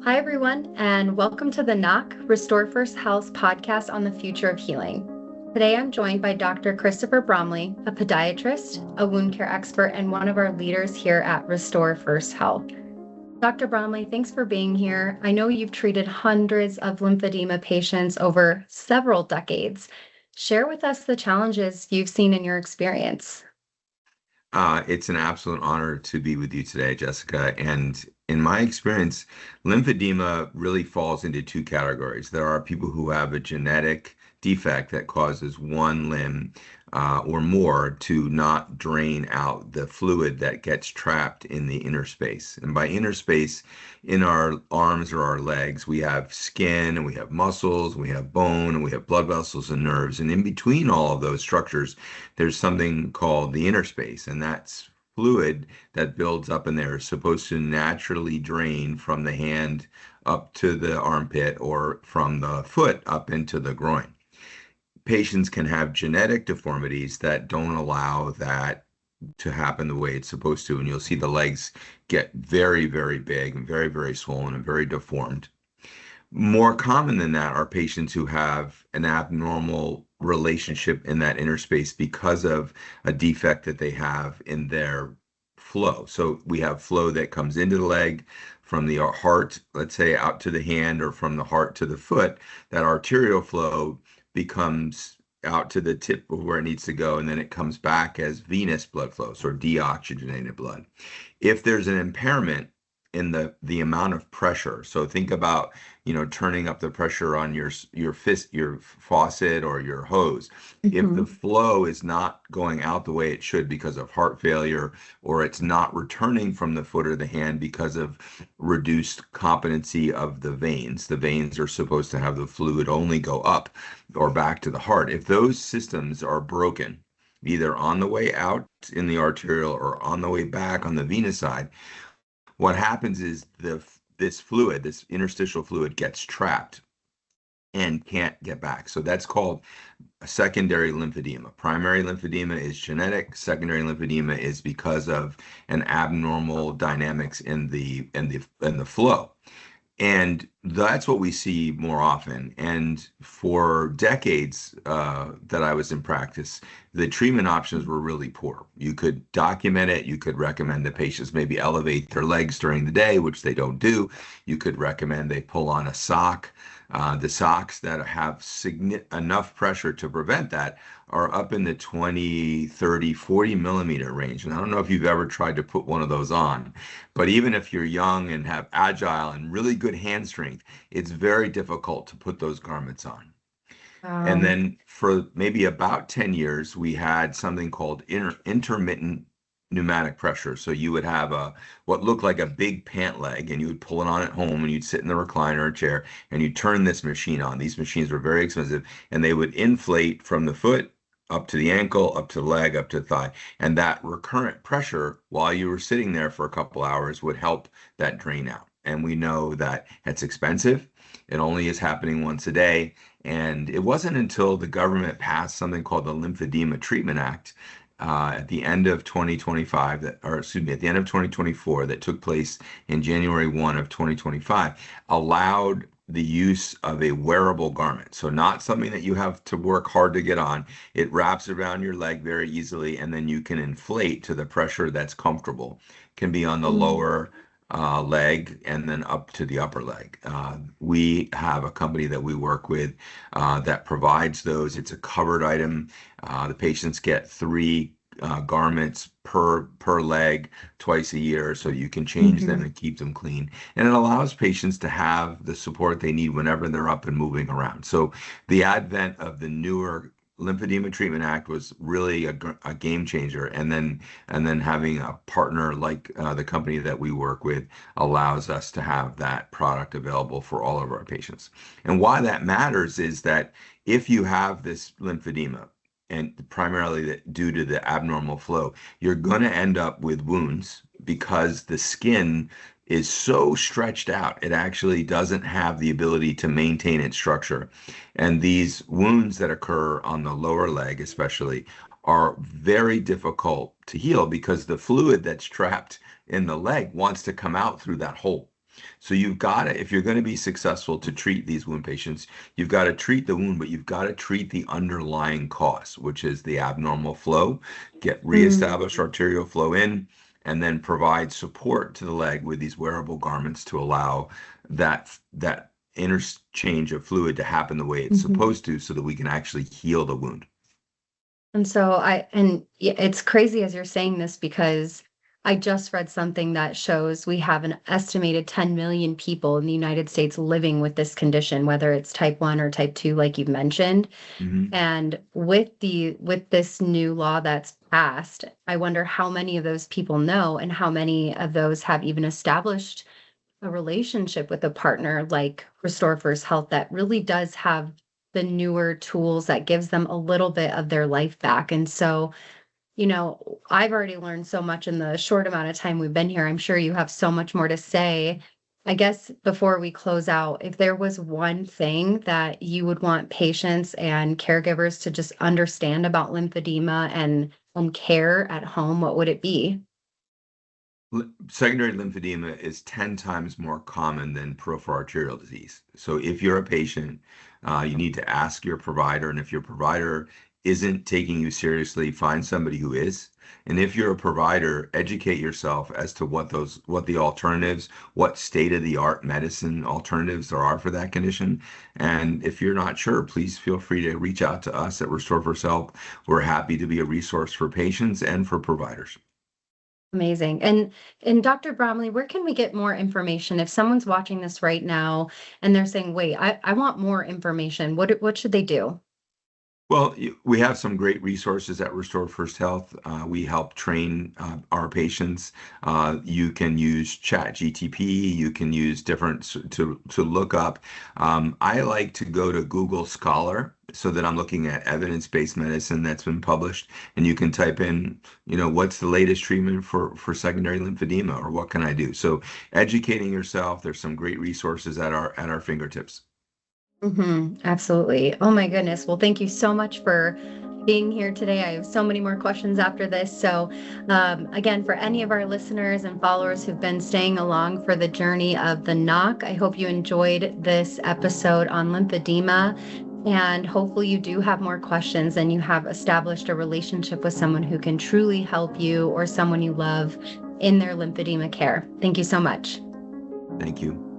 Hi, everyone, and welcome to the NOC Restore First Health podcast on the future of healing. Today, I'm joined by Dr. Christopher Bromley, a podiatrist, a wound care expert, and one of our leaders here at Restore First Health. Dr. Bromley, thanks for being here. I know you've treated hundreds of lymphedema patients over several decades. Share with us the challenges you've seen in your experience. It's an absolute honor to be with you today, Jessica. And in my experience, lymphedema really falls into two categories. There are people who have a genetic defect that causes one limb or more to not drain out the fluid that gets trapped in the inner space. And by inner space, in our arms or our legs, we have skin and we have muscles, we have bone, and we have blood vessels and nerves. And in between all of those structures, there's something called the inner space, and that's fluid that builds up in there is supposed to naturally drain from the hand up to the armpit or from the foot up into the groin. Patients can have genetic deformities that don't allow that to happen the way it's supposed to, and you'll see the legs get very, very big and very, very swollen and very deformed. More common than that are patients who have an abnormal relationship in that inner space because of a defect that they have in their flow. So we have flow that comes into the leg from the heart, let's say, out to the hand, or from the heart to the foot. That arterial flow becomes out to the tip of where it needs to go, and then it comes back as venous blood flow, or deoxygenated blood. If there's an impairment in the amount of pressure, so think about turning up the pressure on your faucet or your hose. If the flow is not going out the way it should because of heart failure, or it's not returning from the foot or the hand because of reduced competency of the veins are supposed to have the fluid only go up or back to the heart. If those systems are broken, either on the way out in the arterial or on the way back on the venous side, what happens is this interstitial fluid gets trapped and can't get back. So that's called a secondary lymphedema. Primary lymphedema is genetic. Secondary lymphedema is because of an abnormal dynamics in the flow. And that's what we see more often. And for decades that I was in practice, the treatment options were really poor. You could document it. You could recommend that patients maybe elevate their legs during the day, which they don't do. You could recommend they pull on a sock. The socks that have enough pressure to prevent that are up in the 20, 30, 40 millimeter range. And I don't know if you've ever tried to put one of those on, but even if you're young and have agile and really good hand strength, it's very difficult to put those garments on. And then for maybe about 10 years, we had something called intermittent pneumatic pressure. So you would have what looked like a big pant leg, and you would pull it on at home, and you'd sit in the recliner or chair, and you'd turn this machine on. These machines were very expensive, and they would inflate from the foot up to the ankle, up to the leg, up to the thigh. And that recurrent pressure while you were sitting there for a couple hours would help that drain out. And we know that it's expensive. It only is happening once a day. And it wasn't until the government passed something called the Lymphedema Treatment Act at the end of 2025, at the end of 2024, that took place in January 1 of 2025, allowed the use of a wearable garment. So not something that you have to work hard to get on. It wraps around your leg very easily, and then you can inflate to the pressure that's comfortable. It can be on the lower leg and then up to the upper leg. We have a company that we work with that provides those. It's a covered item. The patients get 3 garments per leg twice a year, so you can change them and keep them clean. And it allows patients to have the support they need whenever they're up and moving around. So the advent of the newer Lymphedema Treatment Act was really a game changer, and then having a partner like the company that we work with allows us to have that product available for all of our patients. And why that matters is that if you have this lymphedema, and primarily due to the abnormal flow, you're going to end up with wounds because the skin is so stretched out, it actually doesn't have the ability to maintain its structure. And these wounds that occur on the lower leg, especially, are very difficult to heal because the fluid that's trapped in the leg wants to come out through that hole. So you've got to, if you're going to be successful to treat these wound patients, you've got to treat the wound, but you've got to treat the underlying cause, which is the abnormal flow, get Mm. reestablished arterial flow in, and then provide support to the leg with these wearable garments to allow that interchange of fluid to happen the way it's Mhm. supposed to, so that we can actually heal the wound. And so it's crazy as you're saying this because I just read something that shows we have an estimated 10 million people in the United States living with this condition, whether it's type 1 or type 2, like you've mentioned. Mhm. And with this new law that's passed, I wonder how many of those people know and how many of those have even established a relationship with a partner like Restore First Health that really does have the newer tools that gives them a little bit of their life back. And so, I've already learned so much in the short amount of time we've been here. I'm sure you have so much more to say. I guess before we close out, if there was one thing that you would want patients and caregivers to just understand about lymphedema and care at home, what would it be? Secondary lymphedema is 10 times more common than peripheral arterial disease. So if you're a patient, you need to ask your provider, and if your provider isn't taking you seriously, find somebody who is. And if you're a provider, educate yourself as to what the alternatives, what state-of-the-art medicine alternatives there are for that condition. And if you're not sure, please feel free to reach out to us at Restore for Help. We're happy to be a resource for patients and for providers. Amazing. And Dr. Bromley, where can we get more information? If someone's watching this right now and they're saying, wait, I want more information, what should they do? Well, we have some great resources at Restore First Health. We help train our patients. You can use Chat GTP. You can use different to look up. I like to go to Google Scholar so that I'm looking at evidence-based medicine that's been published, and you can type in, what's the latest treatment for secondary lymphedema, or what can I do? So educating yourself. There's some great resources at our fingertips. Absolutely. Oh my goodness. Well, thank you so much for being here today. I have so many more questions after this. So, again, for any of our listeners and followers who've been staying along for the journey of the knock, I hope you enjoyed this episode on lymphedema. And hopefully, you do have more questions and you have established a relationship with someone who can truly help you or someone you love in their lymphedema care. Thank you so much. Thank you.